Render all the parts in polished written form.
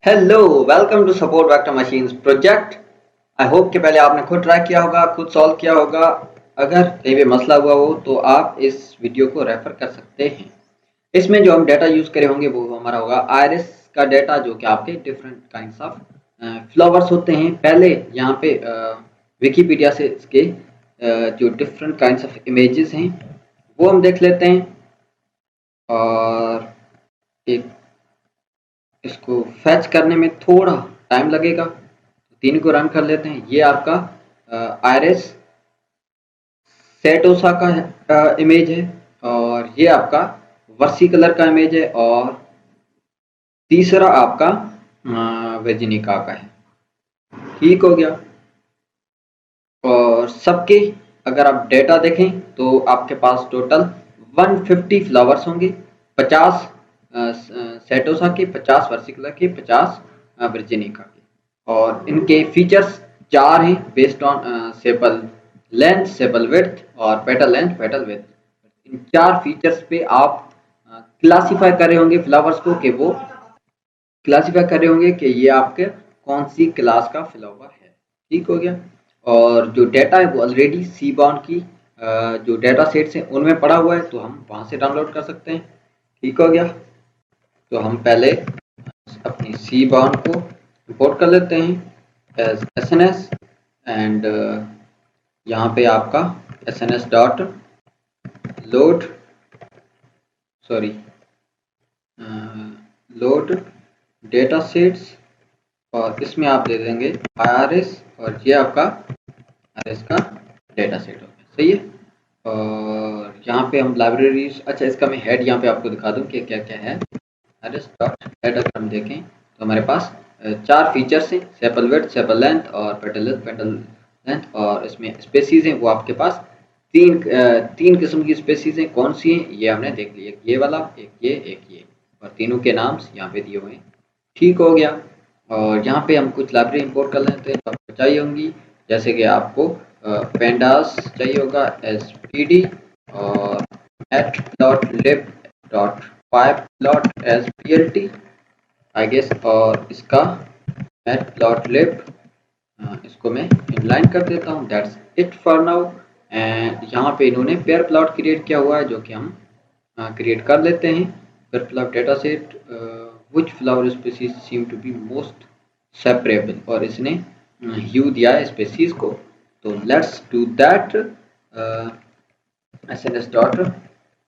Hello, welcome to support vector machines project. I hope कि पहले आपने खुद ट्राई किया होगा, खुद सॉल्व किया होगा। अगर कहीं भी मसला हुआ हो तो आप इस वीडियो को रेफर कर सकते हैं। इसमें जो हम डाटा यूज़ करे होंगे वो हमारा होगा आयरिस का डाटा, जो कि आपके डिफरेंट काइंड्स ऑफ फ्लावर्स होते हैं। पहले यहाँ पे विकीपीडिया से इसके जो डिफरेंट काइंड्स ऑफ इमेजेस हैं वो हम देख लेते हैं, और एक इसको फैच करने में थोड़ा टाइम लगेगा, तो तीन को रन कर लेते हैं। ये आपका आयरिस सेटोसा का इमेज है, और ये आपका वर्सी कलर का इमेज है, और तीसरा आपका वेजिनिका का है। ठीक हो गया। और सबके अगर आप डेटा देखें तो आपके पास टोटल 150 फ्लावर्स होंगे, 50 सेटोसा के, 50 वर्सिकला के, 50 वर्जिनिका के। और इनके फीचर्स चार हैं based on sepal length, sepal width और पेटल लेंथ, पेटल विड्थ। इन चार फीचर्स पे आप क्लासिफाई कर रहे होंगे फ्लावर्स को, कि वो क्लासिफाई कर रहे होंगे कि ये आपके कौन सी क्लास का फ्लावर है। ठीक हो गया। और जो डेटा है वो ऑलरेडी सी बाउंड की जो डेटा सेट्स हैं उनमें पड़ा हुआ है, तो हम वहाँ से डाउनलोड कर सकते हैं। ठीक हो गया। तो हम पहले अपनी सी बाउंड को इंपोर्ट कर लेते हैं एज एसएनएस, एंड यहाँ पे आपका SNS dot load sorry load data sets, और इसमें आप दे देंगे आरएस, और ये आपका आरएस का डेटा सेट हो गया। सही है। और यहाँ पे हम लाइब्रेरीज, अच्छा इसका मैं हेड यहाँ पे आपको दिखा दूँ कि क्या क्या है। आरएस डॉट हेड अगर हम देखें तो हमारे पास चार फीचर्स हैं, सेपल विड्थ, सेपल लेंथ और पेटल लेंथ। और इसमें स्पेसीज हैं वो आपके पास तीन किस्म की स्पेसीज हैं। कौन सी हैं ये हमने देख लिया, ये वाला, एक ये, और तीनों के नाम्स यहाँ पे दिए हुए हैं। ठीक हो गया। और यहाँ पे हम कुछ लाइब्रेरी इंपोर्ट कर लेते हैं, तो आपको चाहिए होंगी, जैसे कि आपको पेंडास चाहिए होगा एसपीडी, और matplotlib.pyplot आई गेस, और इसका matplotlib इसको मैं इनलाइन कर देता हूँ। That's it for now. And यहाँ पे इन्होंने पेयर प्लॉट क्रिएट किया हुआ है, जो कि हम क्रिएट कर लेते हैं। Pair plot data set which flower species seem to be most separable, और इसने ह्यू दिया है स्पीसीज को। तो let's do that. SNS dot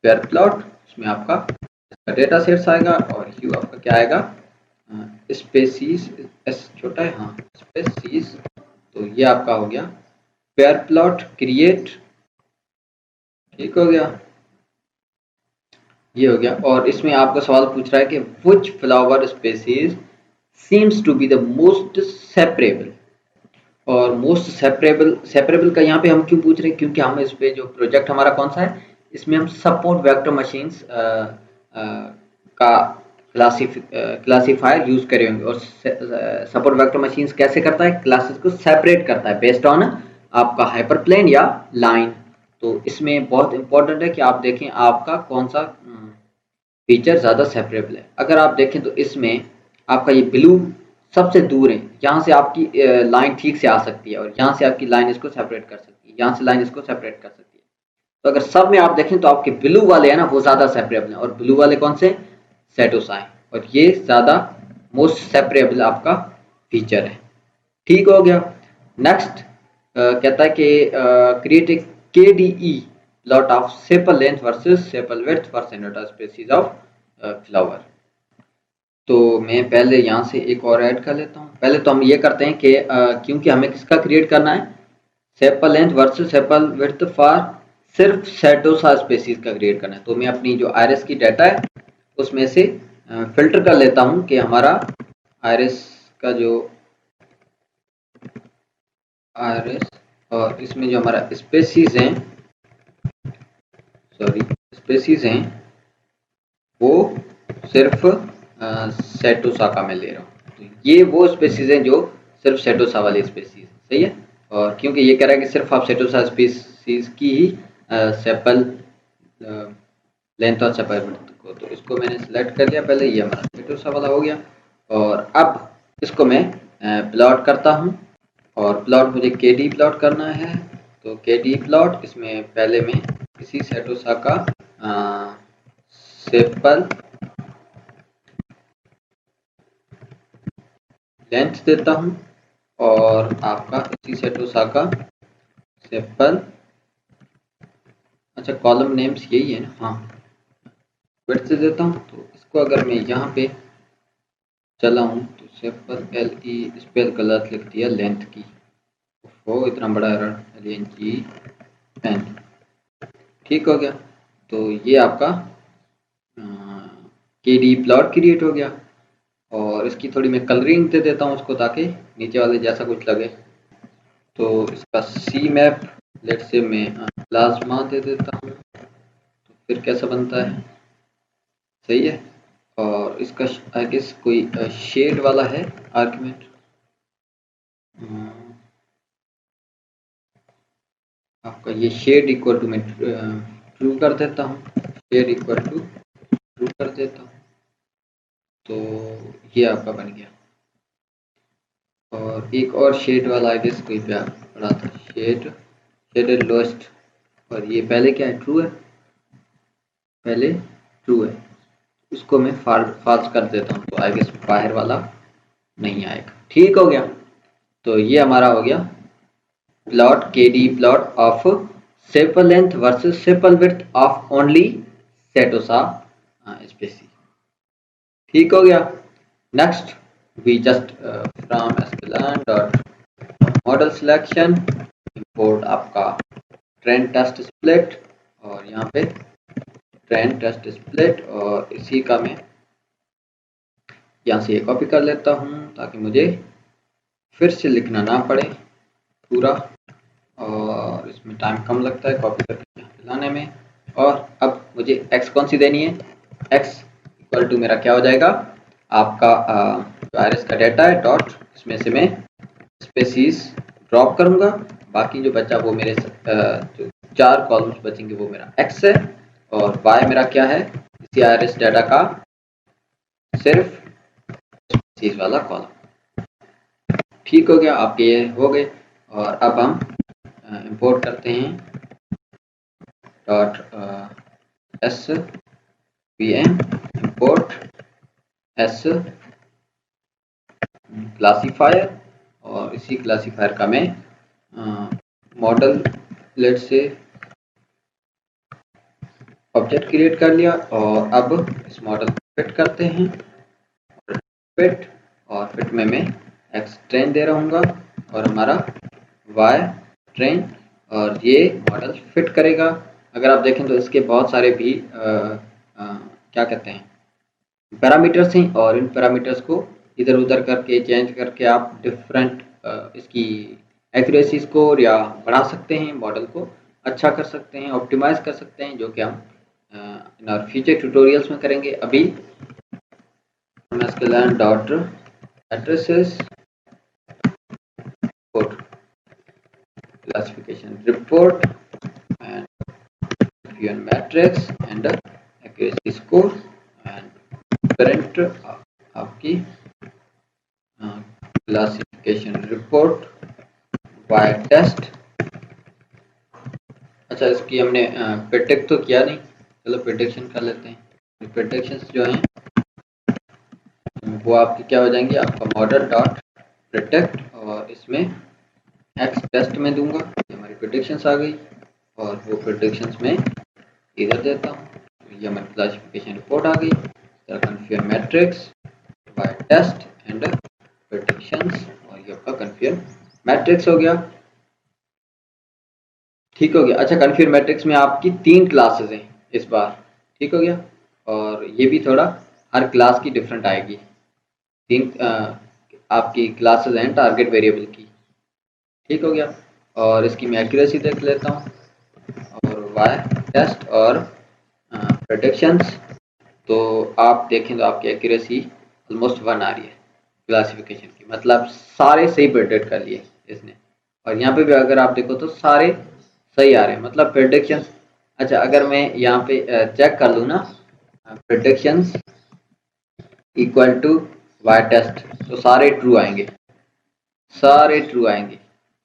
pair plot, इसमें आपका डेटा सेट्स आएगा, और ह्यू आपका क्या आएगा, स्पेसीज, एस छोटा है, हाँ स्पेसीज। तो ये आपका हो गया पेयर प्लॉट क्रिएट। ठीक हो गया, ये हो गया। और इसमें आपका सवाल पूछ रहा है कि which flower species seems to be the most separable. और मोस्ट सेपरेबल का यहाँ पे हम क्यों पूछ रहे हैं, क्योंकि हम इस पे जो प्रोजेक्ट हमारा कौन सा है, इसमें हम सपोर्ट वेक्टर मशीन्स का क्लासीफायर यूज करेंगे। और सपोर्ट वेक्टर मशीन्स कैसे करता है, क्लासेस को सेपरेट करता है बेस्ड ऑन आपका हाइपरप्लेन या लाइन। तो इसमें बहुत इंपॉर्टेंट है कि आप देखें आपका कौन सा फीचर ज़्यादा सेपरेबल है। अगर आप देखें तो इसमें आपका ये ब्लू सबसे दूर है, यहाँ से आपकी लाइन ठीक से आ सकती है, और यहाँ से आपकी लाइन इसको सेपरेट कर सकती है, यहाँ से लाइन इसको सेपरेट कर सकती है। तो अगर सब में आप देखें तो आपके ब्लू वाले हैं ना, वो ज़्यादा सेपरेबल है। और ब्लू वाले कौन से, सेटोसा है, और ये ज़्यादा मोस्ट सेपरेबल आपका फीचर है। ठीक हो गया। नेक्स्ट कहता है कि create a KDE plot of sepal length versus sepal width for सेनोटा स्पीसीज ऑफ फ्लावर। तो मैं पहले यहाँ से एक और ऐड कर लेता हूँ। पहले तो हम ये करते हैं कि क्योंकि हमें किसका क्रिएट करना है, sepal length versus sepal width for सिर्फ सेटोसा स्पीसीज का क्रिएट करना है। तो मैं अपनी जो आयरिस की डाटा है उसमें से फिल्टर कर लेता हूँ कि हमारा आयरिस का जो आयरिस, और इसमें जो हमारा स्पीसीज हैं वो सिर्फ सेटोसा का मैं ले रहा हूँ। तो ये वो स्पीसीज हैं जो सिर्फ सेटोसा वाली स्पीसीज, सही है। और क्योंकि ये कह रहा है कि सिर्फ आप सेटोसा स्पीसीज की ही सेपल लेंथ और सेपल विड्थ को, तो इसको मैंने सिलेक्ट कर लिया पहले, ये हमारा सेटोसा वाला हो गया। और अब इसको मैं प्लॉट करता हूँ और प्लॉट मुझे के डी प्लॉट करना है। तो के डी प्लॉट, इसमें पहले मैं इसी सेटोसा का सेपल लेंथ देता हूँ और आपका इसी सेटोसा का सेपल, अच्छा कॉलम नेम्स यही है ना, हाँ, विड्थ से देता हूँ। तो इसको अगर मैं यहाँ पे चलाऊँ तो सेपल एल ई स्पेल गलत लिख दिया लेंथ की, वो इतना बड़ा एरर, LNGN, ठीक हो गया। तो ये आपका के डी प्लॉट क्रिएट हो गया और इसकी थोड़ी मैं कलरिंग दे देता हूँ उसको, ताकि नीचे वाले जैसा कुछ लगे। तो इसका सी मैप लेट से मैं प्लाज्मा दे देता हूँ, तो फिर कैसा बनता है, सही है। और इसका आई गेस कोई शेड वाला है आर्गुमेंट, आपका ये शेड इक्वल टू मैं ट्रू कर देता हूँ, शेड इक्वल टू ट्रू कर देता हूँ। तो ये आपका बन गया। और एक और शेड वाला आई गेस कोई पे पड़ा था, शेडेड लोएस्ट, और ये पहले क्या है, ट्रू है, पहले ट्रू है, उसको मैं फॉल्स कर देता हूँ। तो आई गेस बाहर वाला नहीं आएगा, ठीक हो गया। तो ये हमारा हो गया plot K D plot of sepal length versus sepal width of only setosa species, ठीक हो गया। Next we just from sklearn dot model selection import आपका ट्रेंड टेस्ट स्प्लिट, और यहाँ पे ट्रेंड टेस्ट स्प्लिट, और इसी का मैं यहाँ से ये कॉपी कर लेता हूँ ताकि मुझे फिर से लिखना ना पड़े पूरा, और इसमें टाइम कम लगता है कॉपी करके यहाँ पे लाने में। और अब मुझे x कौन सी देनी है, x इक्वल टू मेरा क्या हो जाएगा, आपका वायरस का डेटा है डॉट, इसमें से मैं स्पेसीज ड्रॉप करूंगा, बाकी जो बचा वो मेरे जो 4 कॉलम्स बचेंगे वो मेरा x है, और y मेरा क्या है, इसी वायरस डेटा का सिर्फ स्पेसीज वाला कॉलम, ठीक हो गया। आपके ये हो गए। और अब हम इंपोर्ट करते हैं dot S V M import S classifier, और इसी क्लासीफायर का मैं मॉडल लेट से ऑब्जेक्ट क्रिएट कर लिया। और अब इस मॉडल को फिट करते हैं, फिट, और फिट में मैं एक्स ट्रेन दे रहूँगा और हमारा वाई ट्रेन, और ये मॉडल फिट करेगा। अगर आप देखें तो इसके बहुत सारे भी क्या कहते हैं पैरामीटर्स हैं, और इन पैरामीटर्स को इधर उधर करके चेंज करके आप डिफरेंट इसकी एक्यूरेसी स्कोर या बढ़ा सकते हैं, मॉडल को अच्छा कर सकते हैं, ऑप्टिमाइज कर सकते हैं, जो कि हम इन और फ्यूचर ट्यूटोरियल्स में करेंगे। अभी sklearn dot addresses report classification report and UN matrix and accuracy score and current आपकी क्लासिफिकेशन रिपोर्ट बाय टेस्ट। अच्छा, इसकी हमने प्रेडिक्ट तो किया नहीं, चलो प्रेडिक्शन कर लेते हैं। प्रेडिक्शंस जो हैं वो आपकी क्या हो जाएंगी, आपका मॉडल डॉट प्रेडिक्ट, और इसमें एक्स टेस्ट में दूंगा, ये हमारी प्रेडिक्शंस आ गई, और वो प्रेडिक्शंस में इधर देता हूँ, ये हमारी क्लासिफिकेशन रिपोर्ट आ गई, confusion matrix y test and predictions, और ये आपका कन्फर्म मैट्रिक्स हो गया, ठीक हो गया। अच्छा, कन्फर्म मैट्रिक्स में आपकी 3 क्लासेस हैं इस बार, ठीक हो गया, और ये भी थोड़ा हर क्लास की डिफरेंट आएगी। 3 आपकी क्लासेस हैं टारगेट वेरिएबल की, ठीक हो गया। और इसकी मैं एक्यूरेसी देख लेता हूँ, और वाई टेस्ट और प्रेडिक्शंस, तो आप देखें तो आपकी एक्यूरेसी ऑलमोस्ट 1 आ रही है क्लासिफिकेशन की, मतलब सारे सही प्रेडिक्ट कर लिए इसने। और यहाँ पे भी अगर आप देखो तो सारे सही आ रहे हैं, मतलब प्रेडिक्शंस। अच्छा, अगर मैं यहाँ पे चेक कर लूँ ना, predictions equal to y test, तो सारे ट्रू आएंगे, सारे ट्रू आएंगे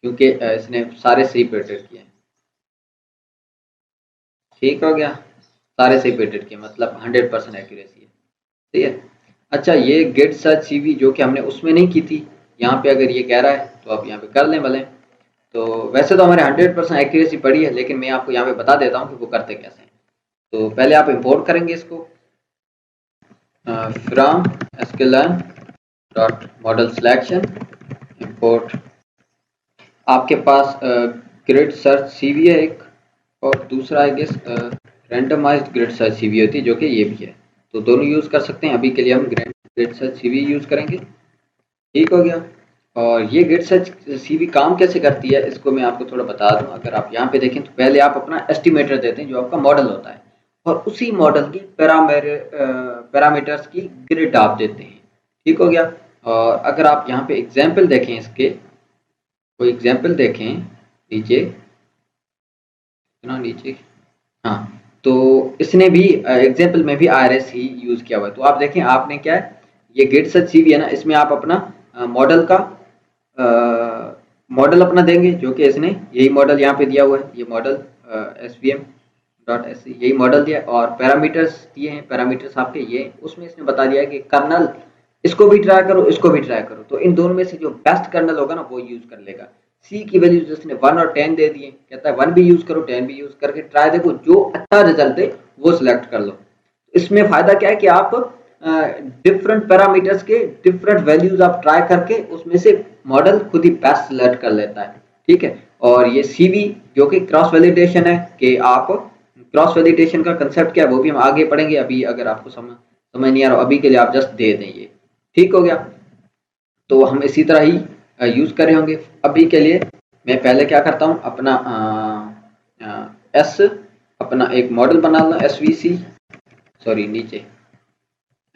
क्योंकि इसने सारे सही प्रिडिक्ट किए हैं। ठीक हो गया, सारे सही प्रिडिक्ट किए मतलब 100% एक्यूरेसी है। ठीक है। अच्छा, ये गेट सर्च सीवी जो कि हमने उसमें नहीं की थी, यहाँ पे अगर ये कह रहा है तो आप यहाँ पे कर लें भले। तो वैसे तो हमारे 100% एक्यूरेसी पड़ी है, लेकिन मैं आपको यहाँ पे बता देता हूँ कि वो करते कैसे हैं। तो पहले आप इंपोर्ट करेंगे इसको from sklearn dot model selection import. आपके पास ग्रिड सर्च सीवी है एक, और दूसरा I guess randomized grid search CV होती है जो कि ये भी है। तो दोनों यूज़ कर सकते हैं। अभी के लिए हम ग्रिड सर्च सीवी यूज़ करेंगे। ठीक हो गया। और ये ग्रिड सर्च सीवी काम कैसे करती है इसको मैं आपको थोड़ा बता दूं। अगर आप यहाँ पे देखें तो पहले आप अपना एस्टिमेटर देते हैं जो आपका मॉडल होता है, और उसी मॉडल की पैरामीटर्स की ग्रिड आप देते हैं। ठीक हो गया। और अगर आप यहाँ पे एग्जाम्पल देखें, इसके कोई एग्जाम्पल देखें नीचे, इतना नीचे, हाँ, तो इसने भी एग्जाम्पल में भी आरएस ही यूज किया हुआ है। तो आप देखें आपने क्या है, ये गेट सर्च सीवी है ना, इसमें आप अपना मॉडल का मॉडल अपना देंगे जो कि इसने यही मॉडल यहाँ पे दिया हुआ है, ये मॉडल svm डॉट एस यही मॉडल दिया है, और पैरामीटर्स दिए हैं। पैरामीटर्स आपके ये, उसमें इसने बता दिया है कि कर्नल इसको भी ट्राई करो, इसको भी ट्राई करो, तो इन दोनों में से जो बेस्ट कर्नल होगा ना वो यूज कर लेगा। सी की वैल्यूज इसने 1 और 10 दे दिए, कहता है 1 भी यूज करो 10 भी यूज करके ट्राई देखो, जो अच्छा रिजल्ट है वो सिलेक्ट कर लो। इसमें फायदा क्या है कि आप डिफरेंट पैरामीटर्स के डिफरेंट वैल्यूज आप ट्राई करके उसमें से मॉडल खुद ही बेस्ट सिलेक्ट कर लेता है। ठीक है। और ये सीवी जो कि क्रॉस वैलिडेशन है, कि आप क्रॉस वैलिडेशन का कंसेप्ट क्या है वो भी हम आगे पढ़ेंगे। अभी अगर आपको समझ नहीं आ रहा, अभी के लिए आप जस्ट दे दें ये। ठीक हो गया। तो हम इसी तरह ही यूज कर रहे होंगे। अभी के लिए मैं पहले क्या करता हूँ, अपना एस अपना एक मॉडल बना लूँ एसवीसी, सॉरी नीचे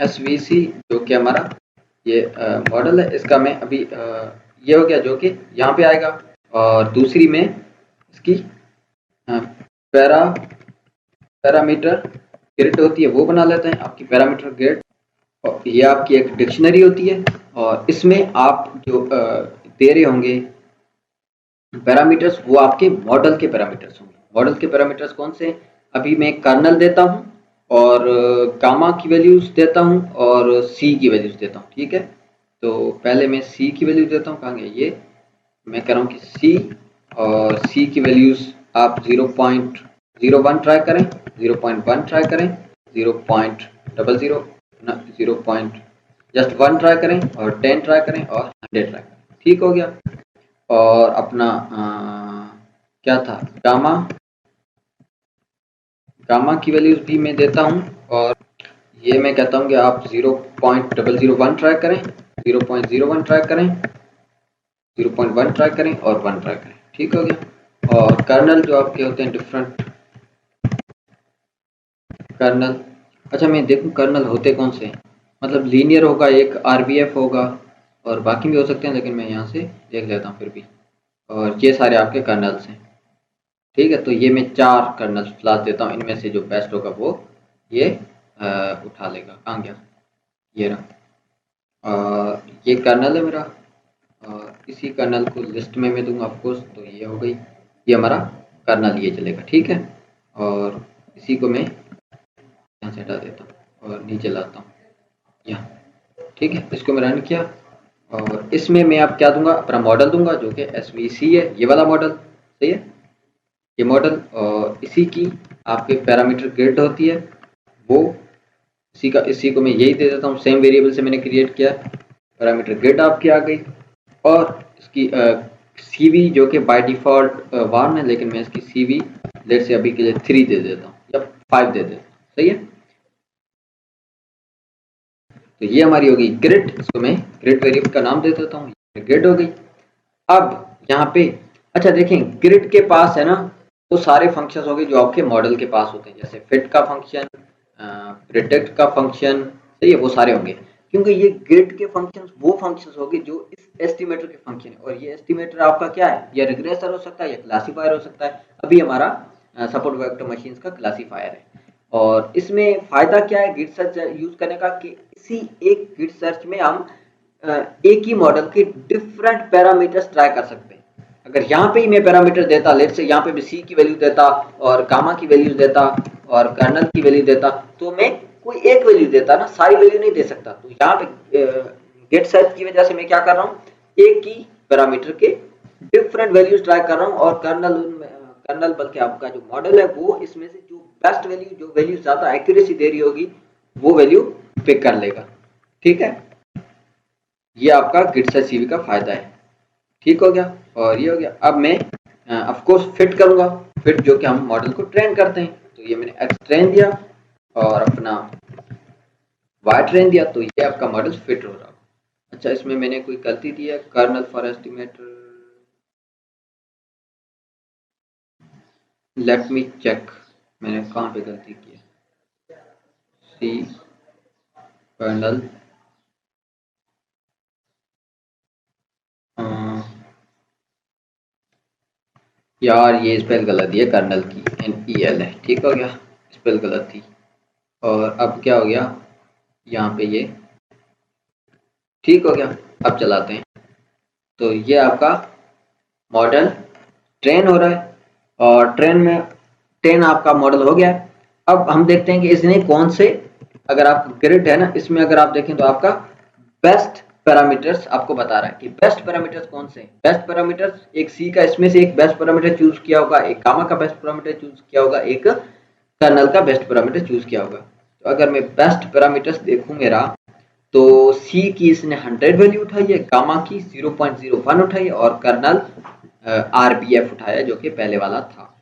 एसवीसी जो कि हमारा ये मॉडल है, इसका मैं अभी ये हो गया जो कि यहाँ पे आएगा। और दूसरी में इसकी पैरा पैरामीटर ग्रिड होती है वो बना लेते हैं, आपकी पैरामीटर ग्रिड। और ये आपकी एक डिक्शनरी होती है, और इसमें आप जो दे रहे होंगे पैरामीटर्स वो आपके मॉडल के पैरामीटर्स होंगे। मॉडल के पैरामीटर्स कौन से? अभी मैं कर्नल देता हूँ, और गामा की वैल्यूज देता हूँ, और सी की वैल्यूज देता हूँ। ठीक है। तो पहले मैं सी की वैल्यूज देता हूँ, कहाँ गया ये, मैं कह रहा हूँ कि सी, और सी की वैल्यूज आप 0.01 ट्राई करें, 0.1 ट्राई करें, 0.00 ना 0.1 ट्राई करें, और 10 ट्राई करें, और 100 ट्राई करें। ठीक हो गया। और अपना क्या था, गामा, गामा की वैल्यूज भी मैं देता हूँ, और ये मैं कहता हूँ कि आप 0.001 ट्राई करें, 0.01 ट्राई करें, 0.1 ट्राई करें, और 1 ट्राई करें। ठीक हो गया। और कर्नल जो आपके होते हैं डिफरेंट कर्नल, अच्छा मैं देखूँ कर्नल होते कौन से हैं, मतलब लीनियर होगा एक, आरबीएफ होगा, और बाकी भी हो सकते हैं, लेकिन मैं यहाँ से देख लेता हूँ फिर भी। और ये सारे आपके कर्नल्स हैं। ठीक है। तो ये मैं 4 कर्नल फिलहाल देता हूँ, इनमें से जो बेस्ट होगा वो ये उठा लेगा। कहाँ गया, ये रहा। ये कर्नल है मेरा, और इसी कर्नल को लिस्ट में मैं दूंगा ऑफकोर्स, तो ये हो गई, ये हमारा कर्नल ये चलेगा। ठीक है। और इसी को मैं यहाँ से हटा देता हूँ और नीचे लाता हूँ यहाँ। ठीक है। इसको मैं रन किया, और इसमें मैं अब क्या दूंगा, अपना मॉडल दूंगा जो कि एसवीसी है, ये वाला मॉडल। सही है, ये मॉडल। और इसी की आपके पैरामीटर ग्रिड होती है वो, इसी को मैं यही दे देता हूँ, सेम वेरिएबल से मैंने क्रिएट किया, पैरामीटर ग्रिड आपकी आ गई। और इसकी सीवी जो कि बाय डिफॉल्ट 1 है, लेकिन मैं इसकी सीवी लेट से अभी के लिए 3 दे देता हूँ या 5 दे देता हूँ। सही है। तो ये हमारी होगी ग्रिड, इसको मैं ग्रिड वेरिएबल का नाम दे देता हूँ, ग्रिड हो गई। अब यहाँ पे अच्छा देखें, ग्रिड के पास है ना वो सारे फंक्शंस हो गए जो आपके मॉडल के पास होते हैं, जैसे फिट का फंक्शन, प्रिडिक्ट का फंक्शन। सही है, वो सारे होंगे, क्योंकि ये ग्रिड के फंक्शंस वो फंक्शंस होंगे जो इस एस्टिमेटर के फंक्शन है। और ये एस्टिमेटर आपका क्या है, या रिग्रेसर हो सकता है या क्लासीफायर हो सकता है। अभी हमारा सपोर्ट वेक्टर मशीन्स का क्लासीफायर है। और इसमें फ़ायदा क्या है गिट सर्च यूज़ करने का कि इसी एक गिट सर्च में हम एक ही मॉडल के डिफरेंट पैरामीटर्स ट्राई कर सकते हैं। अगर यहाँ पे ही मैं पैरामीटर देता, लेट्स से यहाँ पे भी सी की वैल्यू देता और गामा की वैल्यू देता और कर्नल की वैल्यू देता, तो मैं कोई एक वैल्यू देता ना, सारी वैल्यू नहीं दे सकता। तो यहाँ पे गेट सर्च की वजह से मैं क्या कर रहा हूँ, एक ही पैरामीटर के डिफरेंट वैल्यूज ट्राई कर रहा हूँ और कर्नल बल्कि आपका जो मॉडल है वो इसमें से जो बेस्ट वैल्यू, जो वैल्यू ज्यादा एक्यूरेसी दे रही होगी वो वैल्यू पिक कर लेगा। ठीक है, ये आपका गिट सर्च सीवी का फायदा है। ठीक हो गया, और ये हो गया। अब मैं ऑफ कोर्स फिट करूंगा, फिट जो कि हम मॉडल को ट्रेन करते हैं। तो ये मैंने एक्स ट्रेन दिया और अपना वाई ट्रेन दिया, तो ये आपका मॉडल फिट हो रहा। अच्छा, इसमें मैंने कोई गलती दी है, kernel for estimator, let me check मैंने कहाँ पे गलती की है। सी कर्नल यार ये स्पेल गलत है, कर्नल की NEL है। ठीक हो गया, स्पेल गलत थी। और अब क्या हो गया, यहाँ पे ये ठीक हो गया। अब चलाते हैं। तो ये आपका मॉडल ट्रेन हो रहा है और ट्रेन आपका मॉडल हो गया है। अब हम देखते हैं कि इसने कौन से, अगर आप ग्रिड है ना, इसमें अगर आप देखें तो आपका बेस्ट पैरामीटर्स आपको बता रहा है कि बेस्ट पैरामीटर्स कौन से हैं। बेस्ट पैरामीटर्स एक सी का, इसमें से एक बेस्ट पैरामीटर चूज किया होगा, एक गामा का बेस्ट पैरामीटर चूज किया होगा, एक कर्नल का बेस्ट पैरामीटर चूज किया होगा। तो अगर मैं बेस्ट पैरामीटर्स देखूं मेरा, तो सी की इसने 100 वैल्यू उठाई है, गामा की 0.01 उठाई है और कर्नल RBF उठाया जो कि पहले वाला था।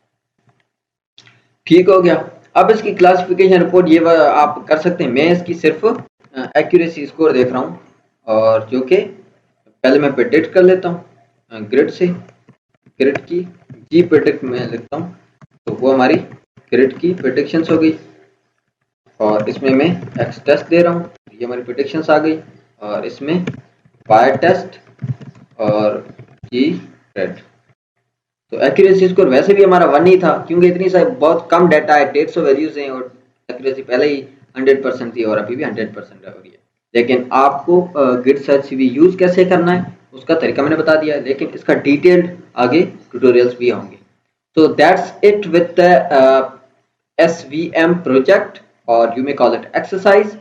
ठीक हो गया। अब इसकी क्लासिफिकेशन रिपोर्ट ये आप कर सकते हैं। मैं इसकी सिर्फ एक्यूरेसी स्कोर देख रहा हूँ, और जो कि पहले मैं प्रेडिक्ट कर लेता हूँ ग्रिड से, ग्रिड की जी प्रेडिक्ट में लिखता हूँ, तो वो हमारी ग्रिड की प्रेडिक्शंस हो गई। और इसमें मैं एक्स टेस्ट दे रहा हूँ, ये हमारी प्रेडिक्शंस आ गई। और इसमें वाई टेस्ट और जी रेड। तो एक्यूरेसी स्कोर वैसे भी हमारा 1 ही था, क्योंकि इतनी सारी बहुत कम डाटा है, 150 वैल्यूज हैं और एक्यूरेसी पहले ही 100% थी और अभी भी 100% हो रही है। लेकिन आपको गिट सर्च भी यूज कैसे करना है उसका तरीका मैंने बता दिया, लेकिन इसका डिटेल्ड आगे ट्यूटोरियल्स भी होंगे। तो that's it with the SVM project, और you may call it exercise.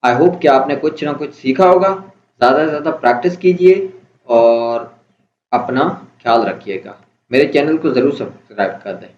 I hope कि आपने कुछ ना कुछ सीखा होगा। ज़्यादा से ज़्यादा प्रैक्टिस कीजिए और अपना ख्याल रखिएगा। मेरे चैनल को ज़रूर सब्सक्राइब कर दें।